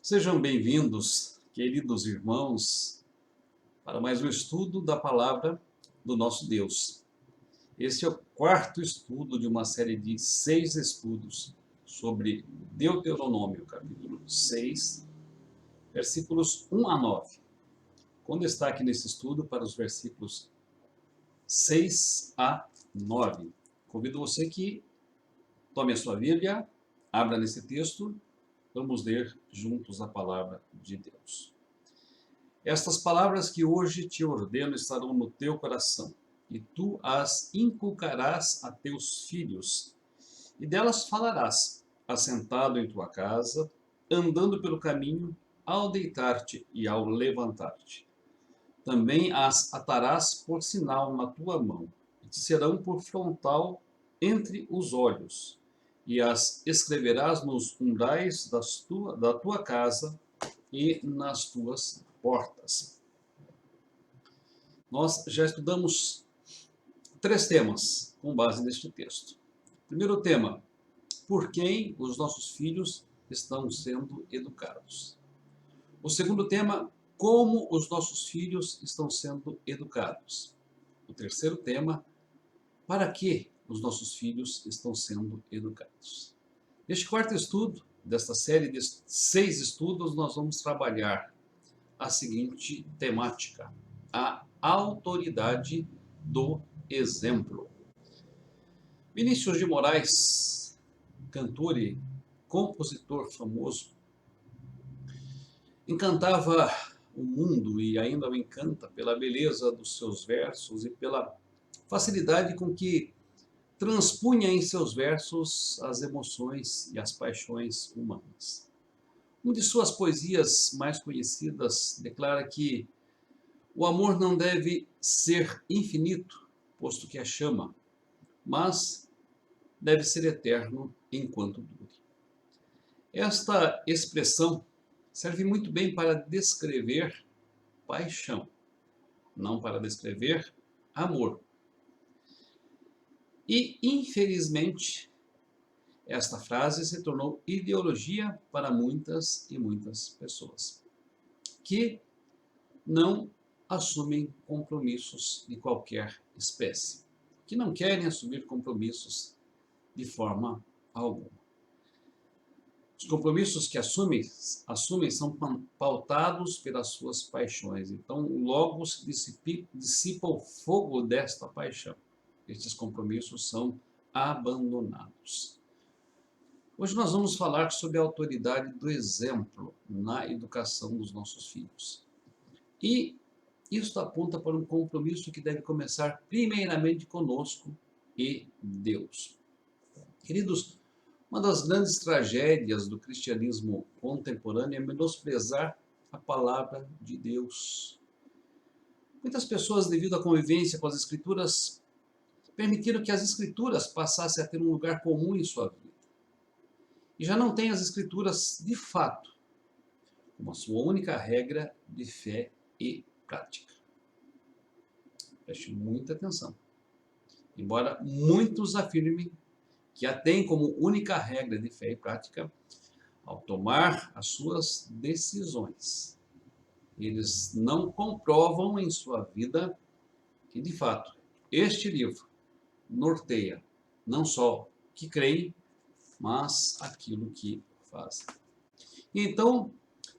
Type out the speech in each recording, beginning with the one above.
Sejam bem-vindos, queridos irmãos, para mais um estudo da palavra do nosso Deus. Este é o quarto estudo de uma série de 6 estudos sobre Deuteronômio, capítulo 6, versículos 1 a 9. Com destaque nesse estudo para os versículos 6 a 9. Convido você que tome a sua Bíblia, abra nesse texto. Vamos ler juntos a palavra de Deus. Estas palavras que hoje te ordeno estarão no teu coração, e tu as inculcarás a teus filhos, e delas falarás, assentado em tua casa, andando pelo caminho, ao deitar-te e ao levantar-te. Também as atarás por sinal na tua mão, e te serão por frontal entre os olhos, e as escreverás nos umbrais da tua casa e nas tuas portas. Nós já estudamos 3 temas com base neste texto. Primeiro tema, por quem os nossos filhos estão sendo educados. O segundo tema, como os nossos filhos estão sendo educados. O terceiro tema, para que os nossos filhos estão sendo educados. Neste quarto estudo, desta série de 6 estudos, nós vamos trabalhar a seguinte temática: a autoridade do exemplo. Vinícius de Moraes, cantor e compositor famoso, encantava o mundo e ainda o encanta pela beleza dos seus versos e pela facilidade com que transpunha em seus versos as emoções e as paixões humanas. Uma de suas poesias mais conhecidas declara que o amor não deve ser infinito, posto que é chama, mas deve ser eterno enquanto dure. Esta expressão serve muito bem para descrever paixão, não para descrever amor. E, infelizmente, esta frase se tornou ideologia para muitas e muitas pessoas, que não assumem compromissos de qualquer espécie, que não querem assumir compromissos de forma alguma. Os compromissos que assumem são pautados pelas suas paixões, então logo se dissipa o fogo desta paixão. Estes compromissos são abandonados. Hoje nós vamos falar sobre a autoridade do exemplo na educação dos nossos filhos. E isso aponta para um compromisso que deve começar primeiramente conosco e Deus. Queridos, uma das grandes tragédias do cristianismo contemporâneo é menosprezar a palavra de Deus. Muitas pessoas, devido à convivência com as Escrituras, permitiram que as Escrituras passassem a ter um lugar comum em sua vida. E já não têm as Escrituras, de fato, como a sua única regra de fé e prática. Preste muita atenção. Embora muitos afirmem que a têm como única regra de fé e prática, ao tomar as suas decisões, eles não comprovam em sua vida que, de fato, este livro norteia não só o que creem, mas aquilo que fazem. Então,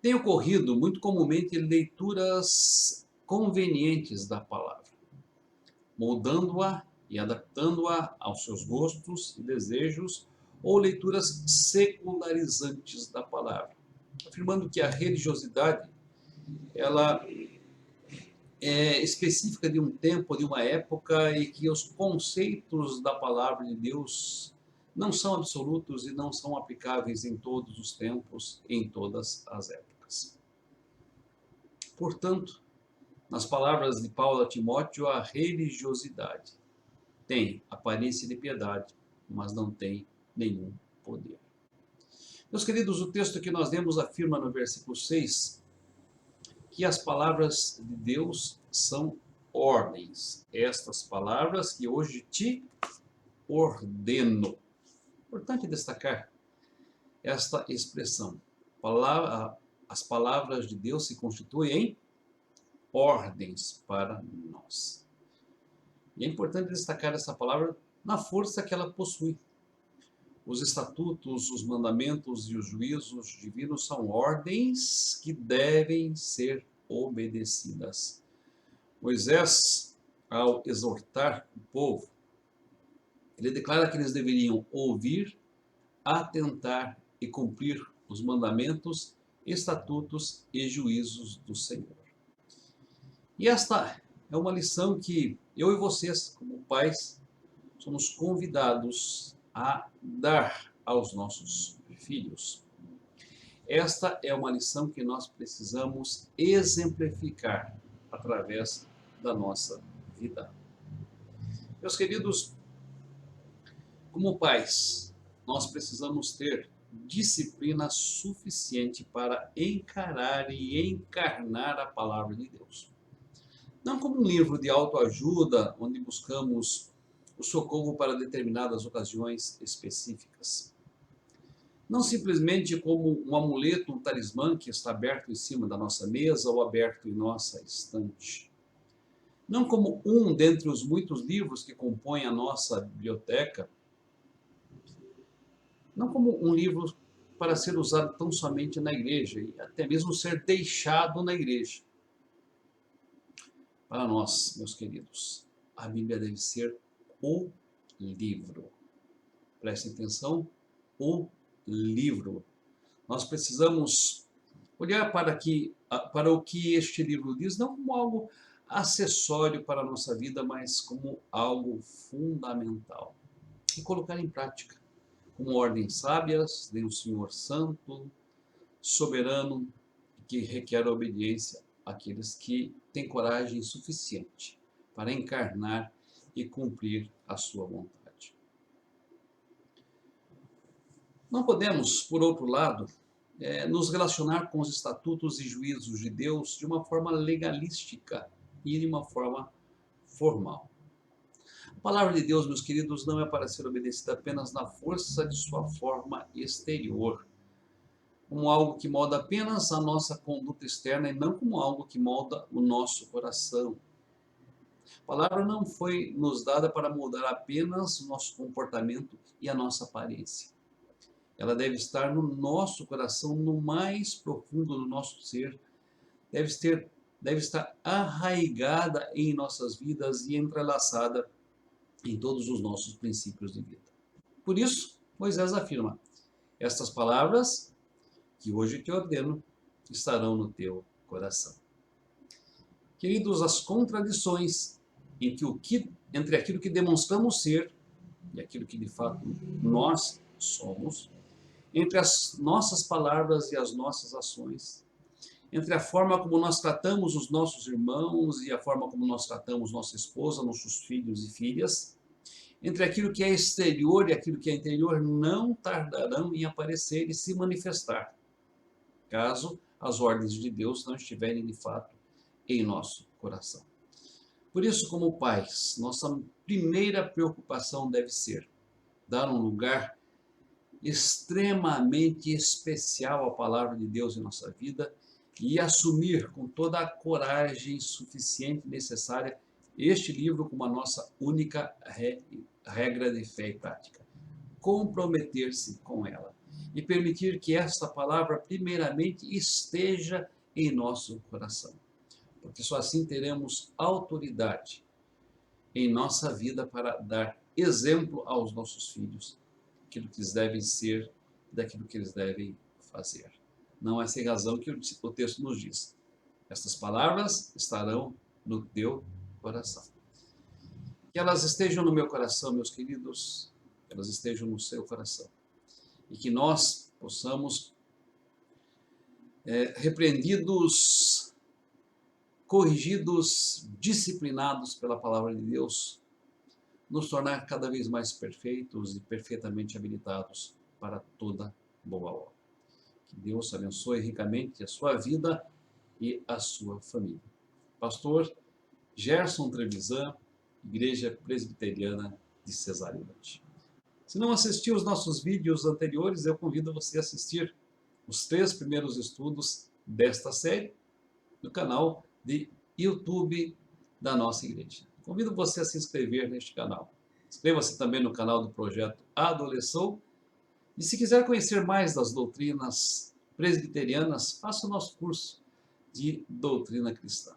tem ocorrido muito comumente leituras convenientes da palavra, moldando-a e adaptando-a aos seus gostos e desejos, ou leituras secularizantes da palavra, afirmando que a religiosidade ela é específica de um tempo, de uma época, e que os conceitos da palavra de Deus não são absolutos e não são aplicáveis em todos os tempos, em todas as épocas. Portanto, nas palavras de Paulo a Timóteo, a religiosidade tem aparência de piedade, mas não tem nenhum poder. Meus queridos, o texto que nós lemos afirma no versículo 6 que as palavras de Deus são ordens. Estas palavras que hoje te ordeno. Importante destacar esta expressão. as palavras de Deus se constituem em ordens para nós. E é importante destacar essa palavra na força que ela possui. Os estatutos, os mandamentos e os juízos divinos são ordens que devem ser obedecidas. Moisés, ao exortar o povo, ele declara que eles deveriam ouvir, atentar e cumprir os mandamentos, estatutos e juízos do Senhor. E esta é uma lição que eu e vocês, como pais, somos convidados a dar aos nossos filhos. Esta é uma lição que nós precisamos exemplificar através da nossa vida. Meus queridos, como pais, nós precisamos ter disciplina suficiente para encarar e encarnar a palavra de Deus. Não como um livro de autoajuda, onde buscamos o socorro para determinadas ocasiões específicas. Não simplesmente como um amuleto, um talismã que está aberto em cima da nossa mesa ou aberto em nossa estante. Não como um dentre os muitos livros que compõem a nossa biblioteca. Não como um livro para ser usado tão somente na igreja e até mesmo ser deixado na igreja. Para nós, meus queridos, a Bíblia deve ser o livro. Prestem atenção, o livro. Nós precisamos olhar para o que este livro diz, não como algo acessório para a nossa vida, mas como algo fundamental. E colocar em prática, como ordens sábias de um Senhor santo, soberano, que requer obediência àqueles que têm coragem suficiente para encarnar e cumprir a sua vontade. Não podemos, por outro lado, nos relacionar com os estatutos e juízos de Deus de uma forma legalística e de uma forma formal. A palavra de Deus, meus queridos, não é para ser obedecida apenas na força de sua forma exterior, como algo que molda apenas a nossa conduta externa e não como algo que molda o nosso coração. A palavra não foi nos dada para moldar apenas o nosso comportamento e a nossa aparência. Ela deve estar no nosso coração, no mais profundo do nosso ser. Deve estar arraigada em nossas vidas e entrelaçada em todos os nossos princípios de vida. Por isso, Moisés afirma: estas palavras que hoje te ordeno estarão no teu coração. Queridos, as contradições entre aquilo que demonstramos ser e aquilo que de fato nós somos, entre as nossas palavras e as nossas ações, entre a forma como nós tratamos os nossos irmãos e a forma como nós tratamos nossa esposa, nossos filhos e filhas, entre aquilo que é exterior e aquilo que é interior, não tardarão em aparecer e se manifestar, caso as ordens de Deus não estiverem de fato em nosso coração. Por isso, como pais, nossa primeira preocupação deve ser dar um lugar extremamente especial à palavra de Deus em nossa vida e assumir com toda a coragem suficiente e necessária este livro como a nossa única regra de fé e prática. Comprometer-se com ela e permitir que esta palavra primeiramente esteja em nosso coração. Porque só assim teremos autoridade em nossa vida para dar exemplo aos nossos filhos, daquilo que eles devem ser, daquilo que eles devem fazer. Não é sem razão que o texto nos diz: estas palavras estarão no teu coração. Que elas estejam no meu coração, meus queridos, que elas estejam no seu coração. E que nós possamos, repreendidos, corrigidos, disciplinados pela palavra de Deus, nos tornar cada vez mais perfeitos e perfeitamente habilitados para toda boa obra. Que Deus abençoe ricamente a sua vida e a sua família. Pastor Gerson Trevisan, Igreja Presbiteriana de Cesareirante. Se não assistiu os nossos vídeos anteriores, eu convido você a assistir os 3 primeiros estudos desta série no canal de YouTube da nossa igreja. Convido você a se inscrever neste canal. Inscreva-se também no canal do Projeto Adolesceu. E se quiser conhecer mais das doutrinas presbiterianas, faça o nosso curso de doutrina cristã.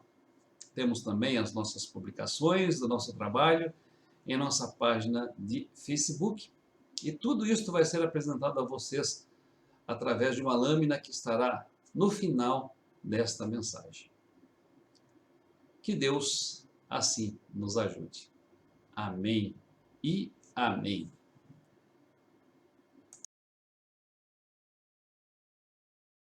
Temos também as nossas publicações do nosso trabalho em nossa página de Facebook. E tudo isso vai ser apresentado a vocês através de uma lâmina que estará no final desta mensagem. Que Deus assim nos ajude. Amém e amém.